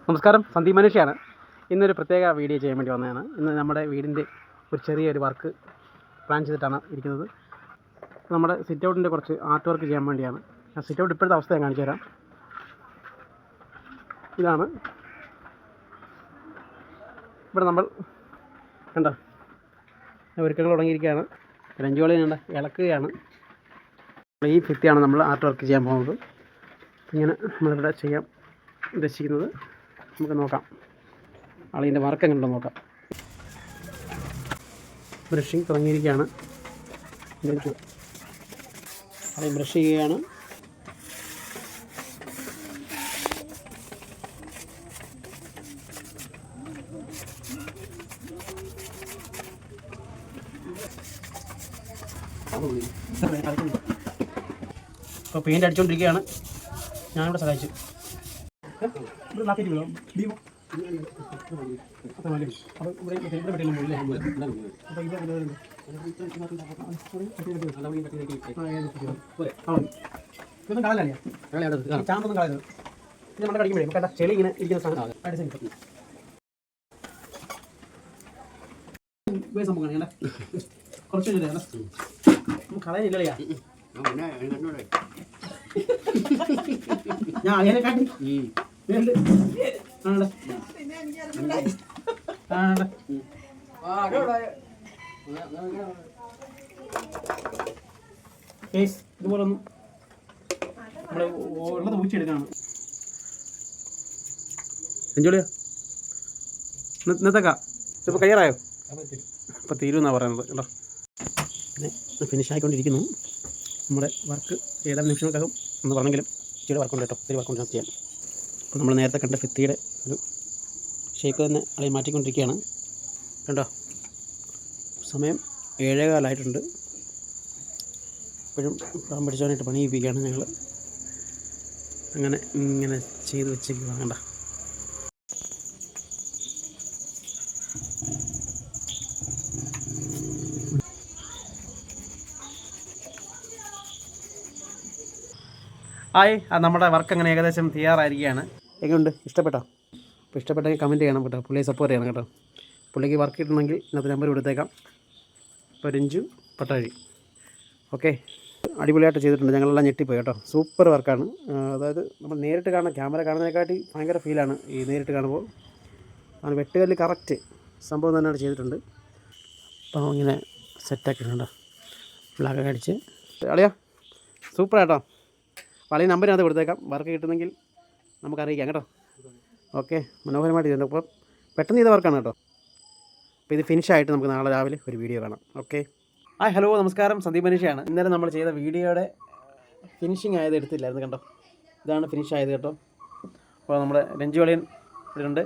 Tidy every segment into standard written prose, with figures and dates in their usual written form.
നമസ്കാരം, സന്ദീപ് മനുഷ്യയാണ്. ഇന്നൊരു പ്രത്യേക വീഡിയോ ചെയ്യാൻ വേണ്ടി വന്നതാണ്. ഇന്ന് നമ്മുടെ വീടിൻ്റെ ഒരു ചെറിയൊരു വർക്ക് പ്ലാൻ ചെയ്തിട്ടാണ് ഇരിക്കുന്നത്. നമ്മുടെ സിറ്റ് ഔട്ടിൻ്റെ കുറച്ച് ആർട്ട് വർക്ക് ചെയ്യാൻ വേണ്ടിയാണ്. ആ സിറ്റ് ഔട്ട് ഇപ്പോഴത്തെ അവസ്ഥ ഞാൻ കാണിച്ചു തരാം. ഇതാണ് ഇവിടെ നമ്മൾ കണ്ടോ ഒരുക്കങ്ങൾ തുടങ്ങിയിരിക്കുകയാണ്. രഞ്ജോളി കണ്ട ഇളക്കുകയാണ്. ഈ ഭിത്തിയാണ് നമ്മൾ ആർട്ട് വർക്ക് ചെയ്യാൻ പോകുന്നത്. ഇങ്ങനെ നമ്മളിവിടെ ചെയ്യാൻ ഉദ്ദേശിക്കുന്നത്. നമുക്ക് നോക്കാം ആളിൻ്റെ വർക്ക് എങ്ങനെയുണ്ടോ നോക്കാം. ബ്രഷിങ് തുടങ്ങിയിരിക്കുകയാണ്. ആളെ ബ്രഷ് ചെയ്യുകയാണ്. ഇപ്പോൾ പെയിൻ്റ് അടിച്ചുകൊണ്ടിരിക്കുകയാണ്. ഞാനിവിടെ സഹായിച്ചു. ചാമ്പൊന്നും കളയുന്നത് നമ്മുടെ കടിക്കുമ്പോഴേ കേട്ടാ ചെളി ഇങ്ങനെ ഇരിക്കുന്ന സാധനം സംഭവം കേട്ടാ കുറച്ച് കളയാനില്ല. ഞാൻ അതിനെ കാട്ടി ഇതുപോലൊന്നും നമ്മള് ഉള്ളത് ഊച്ചെടുക്കാണ്. എഞ്ചോളിയാ ഇന്നത്തേക്കാ ഇതിപ്പോൾ കഴിയാറായോ? ഇപ്പം തീരുമെന്നാണ് പറയുന്നത് കേട്ടോ. പിന്നെ ഫിനിഷ് ആയിക്കൊണ്ടിരിക്കുന്നു. നമ്മുടെ വർക്ക് ഏതാനും നിമിഷങ്ങൾക്കകം എന്ന് പറഞ്ഞെങ്കിലും ഇച്ചിരി വർക്കുണ്ട് കേട്ടോ. ഒത്തിരി വർക്കുണ്ട് ചെയ്യാൻ. അപ്പോൾ നമ്മൾ നേരത്തെ കണ്ട ഭിത്തിയുടെ ഒരു ഷേപ്പ് തന്നെ അളി മാറ്റിക്കൊണ്ടിരിക്കുകയാണ്. കണ്ടോ, സമയം 7:15 ഇപ്പോഴും പാമ്പ് പിടിച്ചവനായിട്ട് പണിയിപ്പിക്കുകയാണ് ഞങ്ങൾ. അങ്ങനെ ഇങ്ങനെ ചെയ്ത് വെച്ചേക്കുക. കണ്ട നമ്മുടെ വർക്ക് അങ്ങനെ ഏകദേശം തയ്യാറായിരിക്കുകയാണ്. എങ്ങനെയുണ്ട്? ഇഷ്ടപ്പെട്ടോ? അപ്പോൾ ഇഷ്ടപ്പെട്ടെങ്കിൽ കമൻറ്റ് ചെയ്യണം കേട്ടോ. പുള്ളിയെ സപ്പോർട്ട് ചെയ്യണം കേട്ടോ. പുള്ളിക്ക് വർക്ക് കിട്ടണമെങ്കിൽ ഇന്നത്തെ നമ്പർ കൊടുത്തേക്കാം. ഇപ്പോൾ രഞ്ജു പട്ടാഴി. ഓക്കെ, അടിപൊളിയായിട്ട് ചെയ്തിട്ടുണ്ട്. ഞങ്ങളെല്ലാം ഞെട്ടിപ്പോയി കേട്ടോ. സൂപ്പർ വർക്കാണ്. അതായത് നമ്മൾ നേരിട്ട് കാണുന്ന ക്യാമറ കാണുന്നതിനെക്കാട്ടി ഭയങ്കര ഫീലാണ് ഈ നേരിട്ട് കാണുമ്പോൾ. ആണ് വെട്ടുകല്ല് കറക്റ്റ് സംഭവം തന്നെയാണ് ചെയ്തിട്ടുണ്ട്. അപ്പോൾ ഇങ്ങനെ സെറ്റാക്കിയിട്ടുണ്ട്. ബ്ലാക്കൊക്കെ അടിച്ച് അളിയാ സൂപ്പറായിട്ടോ. അപ്പോൾ ഈ നമ്പറിനകത്ത് കൊടുത്തേക്കാം. വർക്ക് കിട്ടുന്നെങ്കിൽ നമുക്കറിയിക്കാം കേട്ടോ. ഓക്കെ, മനോഹരമായിട്ട് ചെയ്തിട്ടുണ്ട്. അപ്പോൾ പെട്ടെന്ന് ചെയ്ത വർക്കാണ് കേട്ടോ. അപ്പോൾ ഇത് ഫിനിഷായിട്ട് നമുക്ക് നാളെ രാവിലെ ഒരു വീഡിയോ കാണാം. ഓക്കെ, ഹലോ നമസ്കാരം, സന്ദീപ് മനുഷ്യയാണ്. ഇന്നലെ നമ്മൾ ചെയ്ത വീഡിയോയുടെ ഫിനിഷിംഗ് ആയത് എടുത്തില്ലായിരുന്നു കണ്ടോ. ഇതാണ് ഫിനിഷ് ആയത് കേട്ടോ. അപ്പോൾ നമ്മുടെ രഞ്ജുവളിയൻ ഇതുണ്ട്.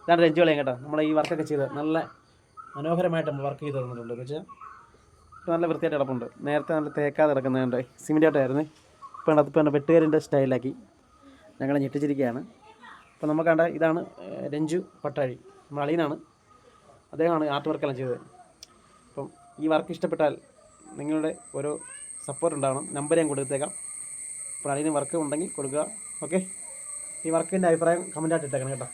ഇതാണ് രഞ്ജുവളിയൻ കേട്ടോ. നമ്മൾ ഈ വർക്കൊക്കെ ചെയ്ത് നല്ല മനോഹരമായിട്ട് നമ്മൾ വർക്ക് ചെയ്ത് തന്നിട്ടുണ്ട്. എന്ന് വെച്ചാൽ ഇപ്പോൾ നല്ല വൃത്തിയായിട്ട് കിടപ്പുണ്ട്. നേരത്തെ നല്ല തേക്കാതെ കിടക്കുന്നതുകൊണ്ട് സിമെൻറ്റായിട്ടായിരുന്നു. ഇപ്പോൾ അതിപ്പോൾ എൻ്റെ വെട്ടുകാരിൻ്റെ സ്റ്റൈലാക്കി ഞങ്ങളെ ഞെട്ടിച്ചിരിക്കുകയാണ്. അപ്പോൾ നമുക്ക് കണ്ട ഇതാണ് രഞ്ജു പട്ടാഴി, നമ്മൾ അളിയനാണ്. അദ്ദേഹമാണ് ആർട്ട് വർക്കെല്ലാം ചെയ്തത്. അപ്പം ഈ വർക്ക് ഇഷ്ടപ്പെട്ടാൽ നിങ്ങളുടെ ഓരോ സപ്പോർട്ട് ഉണ്ടാവണം. നമ്പർ ഞാൻ കൊടുത്തേക്കാം. അപ്പോൾ അളിയന് വർക്ക് ഉണ്ടെങ്കിൽ കൊടുക്കുക. ഓക്കെ, ഈ വർക്കിൻ്റെ അഭിപ്രായം കമൻറ്റായിട്ട് ഇട്ടേക്കണം കേട്ടോ.